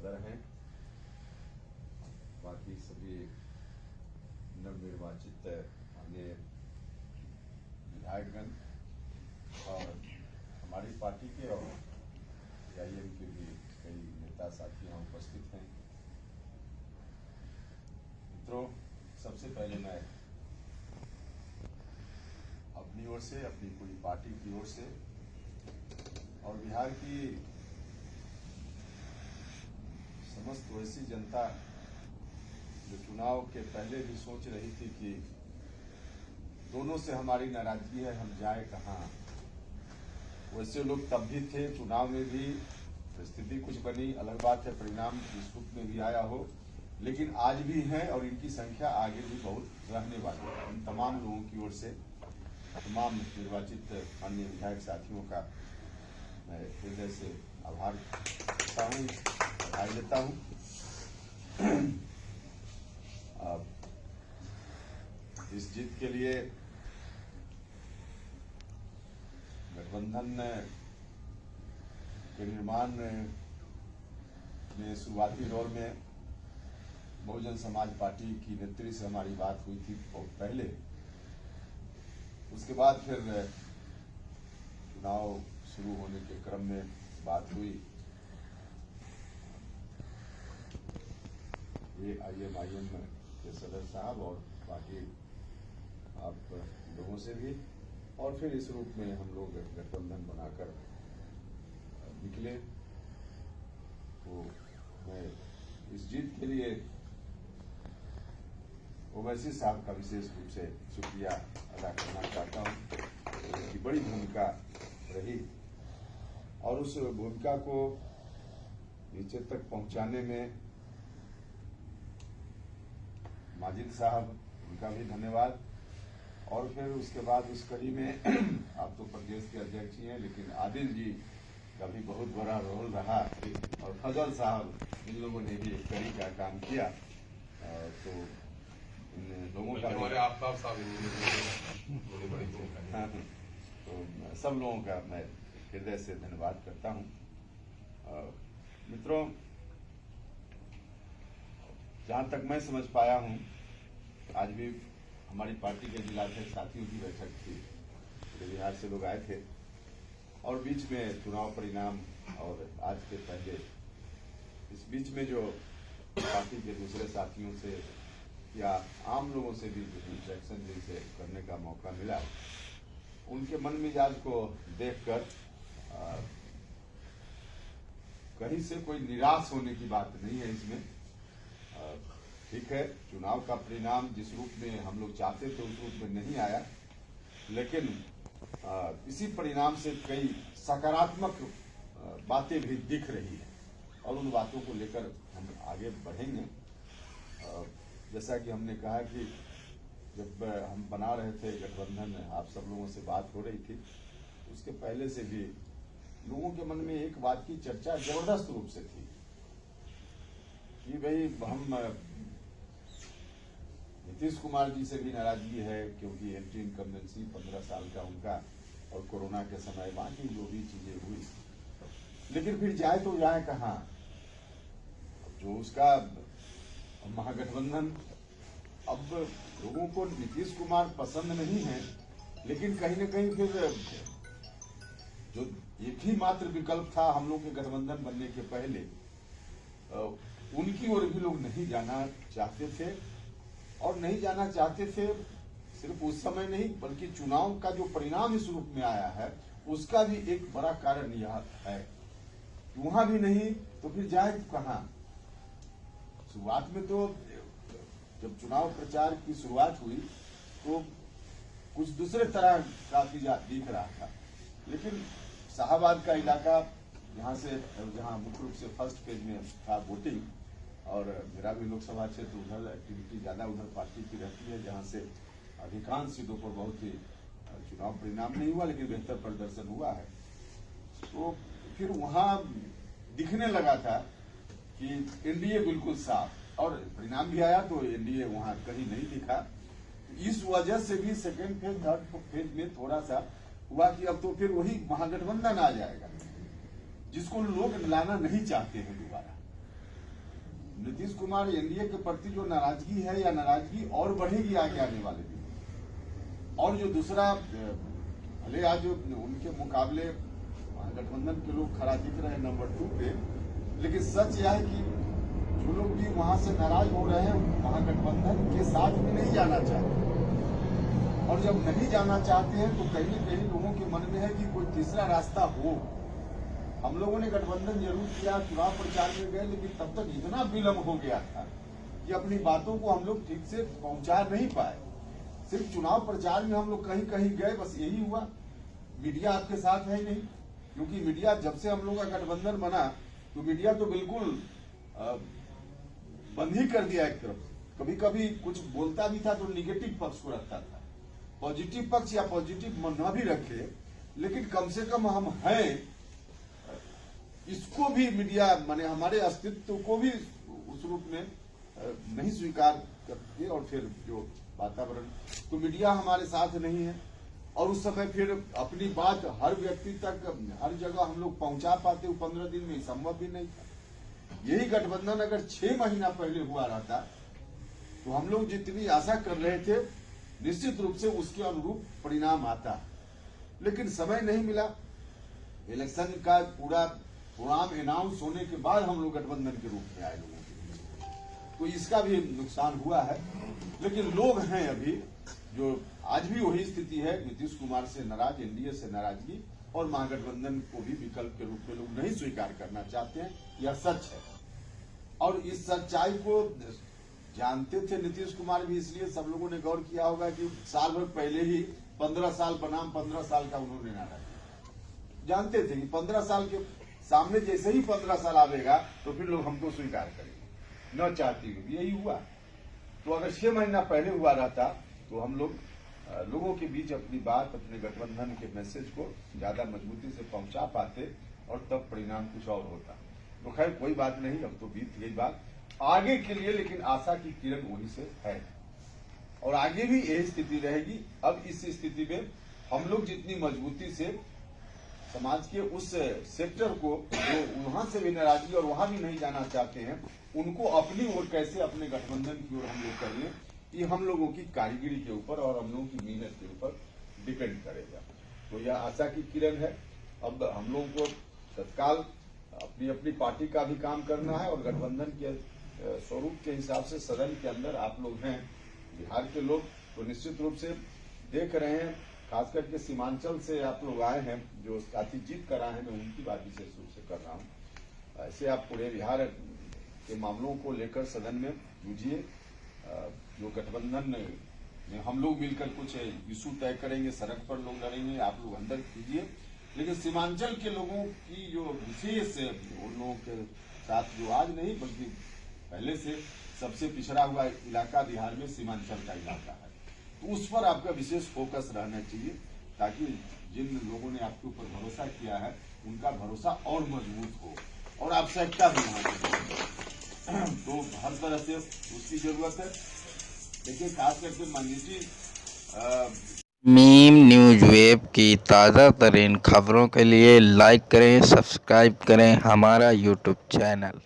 सदर हैं, बाकी सभी नवनिर्वाचित अन्य विधायकगण और हमारी पार्टी के और AIM के भी कई नेता साथी यहाँ उपस्थित हैं। मित्रों, सबसे पहले मैं अपनी ओर से, अपनी पूरी पार्टी की ओर से और बिहार की समस्त वैसी जनता जो चुनाव के पहले भी सोच रही थी कि दोनों से हमारी नाराजगी है, हम जाए कहाँ, वैसे लोग तब भी थे। चुनाव में भी स्थिति कुछ बनी, अलग बात है परिणाम जिस रूप में भी आया हो, लेकिन आज भी है और इनकी संख्या आगे भी बहुत रहने वाली है। इन तमाम लोगों की ओर से, तमाम निर्वाचित अन्य विधायक साथियों का मैं हृदय से आभार करता हूँ, बधाई देता हूँ। इस जीत के लिए गठबंधन के निर्माण में शुरुआती दौर में बहुजन समाज पार्टी की नेतृत्व से हमारी बात हुई थी बहुत पहले। उसके बाद फिर चुनाव शुरू होने के क्रम में बात हुई। ये IM के सदर साहब और बाकी आप लोगों से भी, और फिर इस रूप में हम लोग गठबंधन बनाकर निकले। तो मैं इस जीत के लिए ओवैसी साहब का विशेष रूप से शुक्रिया अदा करना चाहता हूं। उनकी बड़ी भूमिका रही और उस भूमिका को नीचे तक पहुंचाने में माजिद साहब, उनका भी धन्यवाद। और फिर उसके बाद उस कड़ी में आप तो प्रदेश के अध्यक्ष ही हैं, लेकिन आदिल जी का भी बहुत बड़ा रोल रहा और फजल साहब, इन लोगों ने भी एक कड़ी का काम किया। तो इन लोगों का तो सब लोगों का मैं हृदय से धन्यवाद करता हूं। मित्रों, जहां तक मैं समझ पाया हूं, आज भी हमारी पार्टी के जिलाध्यक्ष साथियों की बैठक थी, बिहार से लोग आए थे और बीच में चुनाव परिणाम और आज के पहले इस बीच में जो पार्टी के दूसरे साथियों से या आम लोगों से भी इंटरेक्शन जिनसे करने का मौका मिला, उनके मन मिजाज को देखकर कहीं से कोई निराश होने की बात नहीं है इसमें। ठीक है, चुनाव का परिणाम जिस रूप में हम लोग चाहते थे उस रूप में नहीं आया, लेकिन इसी परिणाम से कई सकारात्मक बातें भी दिख रही है और उन बातों को लेकर हम आगे बढ़ेंगे। जैसा कि हमने कहा कि जब हम बना रहे थे गठबंधन, आप सब लोगों से बात हो रही थी, उसके पहले से भी लोगों के मन में एक बात की चर्चा जबरदस्त रूप से थी कि भाई हम नीतीश कुमार जी से भी नाराजगी है क्योंकि एंटी इनकम्बेंसी 15 साल का उनका और कोरोना के समय बाकी जो भी चीजें हुई, लेकिन फिर जाए तो जाए कहाँ। जो उसका महागठबंधन, अब लोगों को नीतीश कुमार पसंद नहीं है, लेकिन कहीं न कहीं फिर जो एक ही मात्र विकल्प था हम लोग के गठबंधन बनने के पहले, उनकी ओर भी लोग नहीं जाना चाहते थे। और नहीं जाना चाहते थे सिर्फ उस समय नहीं, बल्कि चुनाव का जो परिणाम इस रूप में आया है उसका भी एक बड़ा कारण यह है। वहां भी नहीं तो फिर जाए कहां। शुरुआत में तो जब चुनाव प्रचार की शुरुआत हुई तो कुछ दूसरे तरह का दिख रहा था, लेकिन शाहबाद का इलाका जहां मुख्य रूप से फर्स्ट फेज में था वोटिंग, और मेरा भी लोकसभा क्षेत्र उधर एक्टिविटी ज्यादा उधर पार्टी की रहती है, जहां से अधिकांश सीटों पर बहुत ही चुनाव परिणाम नहीं हुआ लेकिन बेहतर प्रदर्शन हुआ है। तो फिर वहां दिखने लगा था कि एनडीए बिल्कुल साफ, और परिणाम भी आया तो एनडीए वहां कहीं नहीं दिखा। इस वजह से भी सेकेंड फेज थर्ड फेज में थोड़ा सा हुआ कि अब तो फिर वही महागठबंधन आ जाएगा जिसको लोग लाना नहीं चाहते हैं दोबारा। नीतीश कुमार एनडीए के प्रति जो नाराजगी है या नाराजगी और बढ़ेगी आगे आने वाले दिन। और जो दूसरा, भले आज उनके मुकाबले गठबंधन के लोग खड़ा दिख रहे हैं नंबर 2 पे, लेकिन सच यह है कि जो लोग भी वहां से नाराज हो रहे हैं वहां गठबंधन के साथ भी नहीं जाना चाहते। और जब नहीं जाना चाहते हैं तो कहीं न कहीं लोगों के मन में है कि कोई तीसरा रास्ता हो। हम लोगों ने गठबंधन जरूर किया, चुनाव प्रचार में गए, लेकिन तब तक इतना विलम्ब हो गया था कि अपनी बातों को हम लोग ठीक से पहुंचा नहीं पाए। सिर्फ चुनाव प्रचार में हम लोग कहीं कहीं गए, बस यही हुआ। मीडिया आपके साथ है नहीं, क्योंकि मीडिया जब से हम लोग का गठबंधन बना तो मीडिया तो बिल्कुल बंद ही कर दिया एक तरफ। कभी कभी कुछ बोलता भी था तो निगेटिव पक्ष को रखता था। पॉजिटिव पक्ष या पॉजिटिव न भी रखे, लेकिन कम से कम हम हैं, इसको भी मीडिया माने हमारे अस्तित्व को भी उस रूप में नहीं स्वीकार करती। और फिर जो वातावरण, तो मीडिया हमारे साथ नहीं है। और उस समय फिर अपनी बात हर व्यक्ति तक हर जगह हम लोग पहुंचा पाते, 15 दिन में संभव भी नहीं था। यही गठबंधन अगर 6 महीना पहले हुआ रहता तो हम लोग जितनी आशा कर रहे थे निश्चित रूप से उसके अनुरूप परिणाम आता, लेकिन समय नहीं मिला। इलेक्शन का पूरा प्रोग्राम अनाउंस होने के बाद हम लोग गठबंधन के रूप में आए लोगों के लिए, तो इसका भी नुकसान हुआ है। लेकिन लोग हैं अभी जो आज भी वही स्थिति है, नीतीश कुमार से नाराज, एनडीए से नाराजगी, और महागठबंधन को भी विकल्प के रूप में लोग नहीं स्वीकार करना चाहते हैं। यह सच है और इस सच्चाई को जानते थे नीतीश कुमार भी, इसलिए सब लोगों ने गौर किया होगा कि साल भर पहले ही 15 साल बनाम 15 साल का उन्होंने नारा दिया। जानते थे कि 15 साल के सामने जैसे ही 15 साल आवेगा तो फिर लोग हमको स्वीकार करेंगे, न चाहती हुई। यही हुआ। तो अगर 6 महीना पहले हुआ रहता तो हम लोगों के बीच अपनी बात, अपने गठबंधन के मैसेज को ज्यादा मजबूती से पहुंचा पाते और तब परिणाम कुछ और होता। तो खैर कोई बात नहीं, अब तो बीत गई बात आगे के लिए, लेकिन आशा की किरण वहीं से है और आगे भी यही स्थिति रहेगी। अब इस स्थिति में हम लोग जितनी मजबूती से समाज के उस सेक्टर को जो वहां से भी नाराजगी और वहां भी नहीं जाना चाहते हैं, उनको अपनी ओर कैसे, अपने गठबंधन की ओर हम लोग कर लें, ये हम लोगों की कारीगरी के ऊपर और हम लोगों की मेहनत के ऊपर डिपेंड करेगा। तो यह आशा की किरण है। अब हम लोगों को तत्काल अपनी अपनी पार्टी का भी काम करना है और गठबंधन के स्वरूप के हिसाब से सदन के अंदर आप लोग हैं, बिहार के लोग, तो निश्चित रूप से देख रहे हैं, खास करके सीमांचल से आप लोग आए हैं जो साथी जीत कर आए हैं, मैं उनकी बात विशेष रूप से कर रहा हूँ। ऐसे आप पूरे बिहार के मामलों को लेकर सदन में जूझिए। जो गठबंधन में हम लोग मिलकर कुछ इशू तय करेंगे, सड़क पर लोग लड़ेंगे, आप लोग अंदर कीजिए, लेकिन सीमांचल के लोगों की जो विशेष उन लोगों के साथ जो आज नहीं बल्कि पहले से सबसे पिछड़ा हुआ इलाका बिहार में सीमांचल का इलाका है, तो उस पर आपका विशेष फोकस रहना चाहिए, ताकि जिन लोगों ने आपके ऊपर भरोसा किया है उनका भरोसा और मजबूत हो और आवश्यकता भी वहां तो हर तरह से उसकी जरूरत है। देखिए खास करके मंजीजी मीम न्यूज वेब की ताज़ा तरीन खबरों के लिए लाइक करें, सब्सक्राइब करें हमारा यूट्यूब चैनल।